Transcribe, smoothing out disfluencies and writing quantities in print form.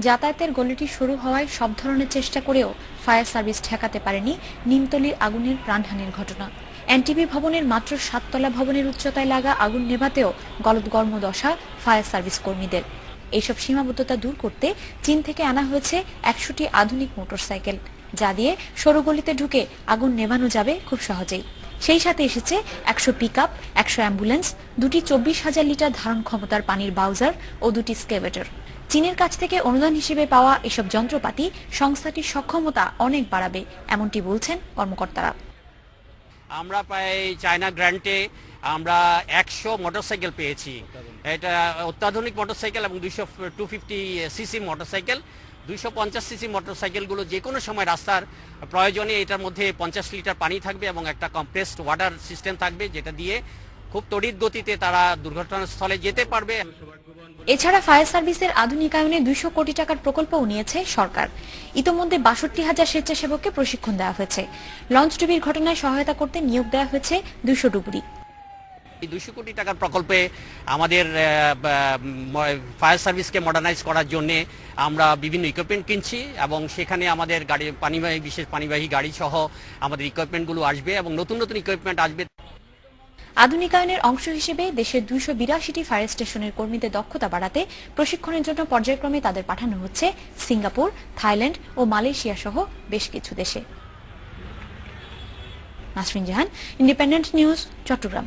যাতায়াতের গলিটি শুরু হওয়ায় সব ধরনের চেষ্টা করেও ফায়ার সার্ভিস ঠেকাতে পারেনি নিমতলির আগুনের প্রাণহানির ঘটনা। এনটিভি ভবনের মাত্র 7 তলা ভবনের উচ্চতায় লাগা আগুন নেভাতেও গলদঘর্ম দশা ফায়ার সার্ভিস কর্মীদের। এইসব সীমাবদ্ধতা দূর করতে চীন থেকে আনা হয়েছে 100টি আধুনিক মোটরসাইকেল, যা দিয়ে সরু গলিতে ঢুকে আগুন নেভানো যাবে খুব সহজেই। সেই সাথে এসেছে 100 পিকআপ, 100 অ্যাম্বুলেন্স, 2টি 24,000 লিটার ধারণ ক্ষমতার পানির বাউজার ও 2টি স্কেভেটর। চীনের কাছ থেকে অনুদান হিসেবে পাওয়া এসব যন্ত্রপাতি সংস্থাটির সক্ষমতা অনেক বাড়াবে, এমনটি বলছেন কর্মকর্তারা। আমরা প্রায় চায়না গ্র্যান্টে আমরা 100 মোটরসাইকেল পেয়েছি। এটা অত্যাধুনিক মোটরসাইকেল এবং 250 সিসি মোটরসাইকেল। 250 সিসি মোটরসাইকেলগুলো যে কোনো সময় রাস্তার প্রয়োজনে এটার মধ্যে 50 লিটার পানি থাকবে এবং একটা কম্প্রেসড ওয়াটার সিস্টেম থাকবে, যেটা দিয়ে খুব তড়িৎ গতিতে তারা দুর্ঘটনাস্থলে যেতে পারবে। এছাড়া ফায়ার সার্ভিসের আধুনিকায়নে 200 কোটি টাকার প্রকল্পও নিয়েছে সরকার। ইতোমধ্যে 62,000 স্বেচ্ছাসেবককে প্রশিক্ষণ দেওয়া হয়েছে। লঞ্চ ডুবির ঘটনায় সহায়তা করতে নিয়োগ দেওয়া হয়েছে 200 ডুবুরি। এই 200 কোটি টাকার প্রকল্পে আমাদের ফায়ার সার্ভিসকে মডার্নাইজ করার জন্য আমরা বিভিন্ন ইকুইপমেন্ট কিনছি এবং সেখানে আমাদের গাড়ি বিশেষ পানিবাহী গাড়ি সহ আমাদের ইকুইপমেন্টগুলো আসবে এবং নতুন নতুন ইকুইপমেন্ট আসবে। আধুনিকায়নের অংশ হিসেবে দেশের 282টি ফায়ার স্টেশনের কর্মীদের দক্ষতা বাড়াতে প্রশিক্ষণের জন্য পর্যায়ক্রমে তাদের পাঠানো হচ্ছে সিঙ্গাপুর, থাইল্যান্ড ও মালয়েশিয়া সহ বেশ কিছু দেশে। নাসরিন জাহান, ইন্ডিপেন্ডেন্ট নিউজ, চট্টগ্রাম।